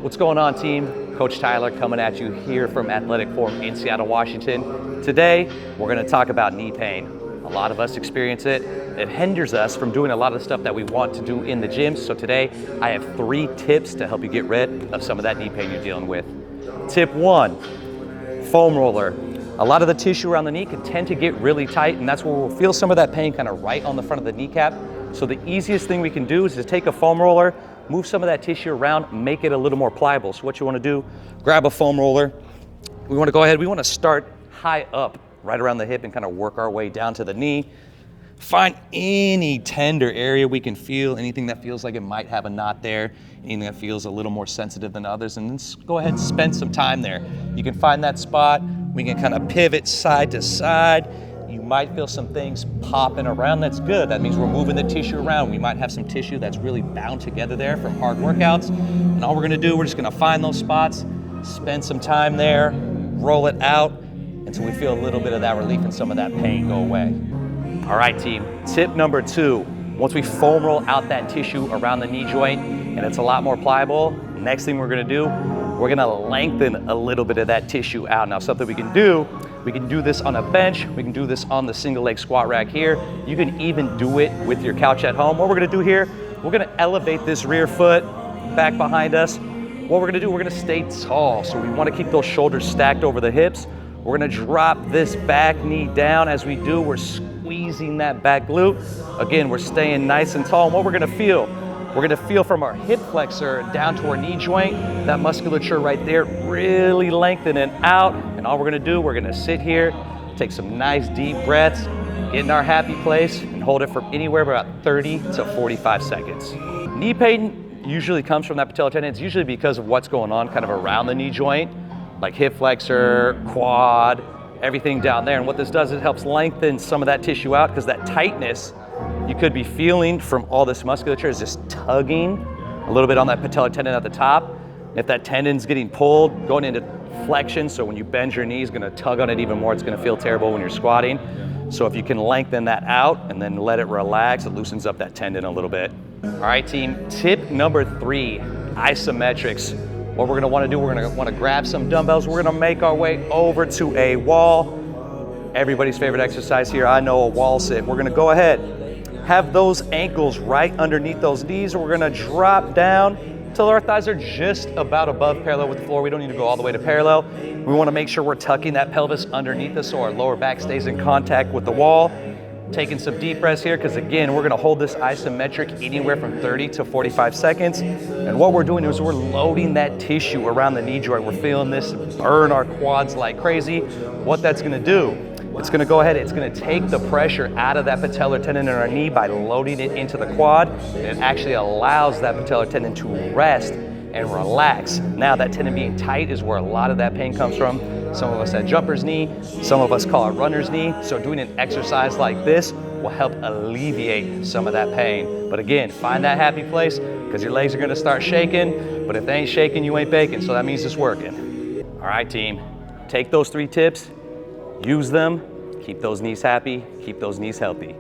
What's going on, team? Coach Tyler coming at you here from Athletic Forum in Seattle, Washington. Today, we're gonna talk about knee pain. A lot of us experience it. It hinders us from doing a lot of the stuff that we want to do in the gym. So today, I have 3 tips to help you get rid of some of that knee pain you're dealing with. Tip 1, foam roller. A lot of the tissue around the knee can tend to get really tight, and that's where we'll feel some of that pain kind of right on the front of the kneecap. So the easiest thing we can do is to take a foam roller, move some of that tissue around, make it a little more pliable. So what you want to do, grab a foam roller. We want to go ahead, we want to start high up, right around the hip, and kind of work our way down to the knee. Find any tender area we can feel, anything that feels like it might have a knot there, anything that feels a little more sensitive than others, and then go ahead and spend some time there. You can find that spot, we can kind of pivot side to side. You might feel some things popping around, that's good. That means we're moving the tissue around. We might have some tissue that's really bound together there from hard workouts. And all we're gonna do, we're just gonna find those spots, spend some time there, roll it out until we feel a little bit of that relief and some of that pain go away. All right, team, tip number 2. Once we foam roll out that tissue around the knee joint and it's a lot more pliable, next thing we're gonna do, we're gonna lengthen a little bit of that tissue out. Now, something we can do this on a bench, we can do this on the single leg squat rack here. You can even do it with your couch at home. What we're gonna do here, we're gonna elevate this rear foot back behind us. What we're gonna do, we're gonna stay tall. So we wanna keep those shoulders stacked over the hips. We're gonna drop this back knee down. As we do, we're squeezing that back glute. Again, we're staying nice and tall. And what we're gonna feel, we're gonna feel from our hip flexor down to our knee joint, that musculature right there really lengthening out. And all we're gonna do, we're gonna sit here, take some nice deep breaths, get in our happy place, and hold it for anywhere about 30 to 45 seconds. Knee pain usually comes from that patellar tendon. It's usually because of what's going on kind of around the knee joint, like hip flexor, quad, everything down there. And what this does, it helps lengthen some of that tissue out, because that tightness you could be feeling from all this musculature is just tugging a little bit on that patellar tendon at the top. If that tendon's getting pulled, going into flexion, so when you bend your knee, it's gonna tug on it even more. It's gonna feel terrible when you're squatting. So if you can lengthen that out and then let it relax, it loosens up that tendon a little bit. All right, team, tip number 3, isometrics. What we're gonna wanna do, we're gonna wanna grab some dumbbells. We're gonna make our way over to a wall. Everybody's favorite exercise here, I know, a wall sit. We're gonna go ahead, have those ankles right underneath those knees. We're gonna drop down till our thighs are just about above parallel with the floor. We don't need to go all the way to parallel. We wanna make sure we're tucking that pelvis underneath us so our lower back stays in contact with the wall. Taking some deep breaths here, because again, we're gonna hold this isometric anywhere from 30 to 45 seconds. And what we're doing is we're loading that tissue around the knee joint. We're feeling this burn our quads like crazy. What that's gonna do, it's gonna go ahead, it's gonna take the pressure out of that patellar tendon in our knee by loading it into the quad. And it actually allows that patellar tendon to rest and relax. Now, that tendon being tight is where a lot of that pain comes from. Some of us have jumper's knee, some of us call it runner's knee. So doing an exercise like this will help alleviate some of that pain. But again, find that happy place, because your legs are gonna start shaking, but if they ain't shaking, you ain't baking, so that means it's working. All right, team, take those 3 tips, use them, keep those knees happy, keep those knees healthy.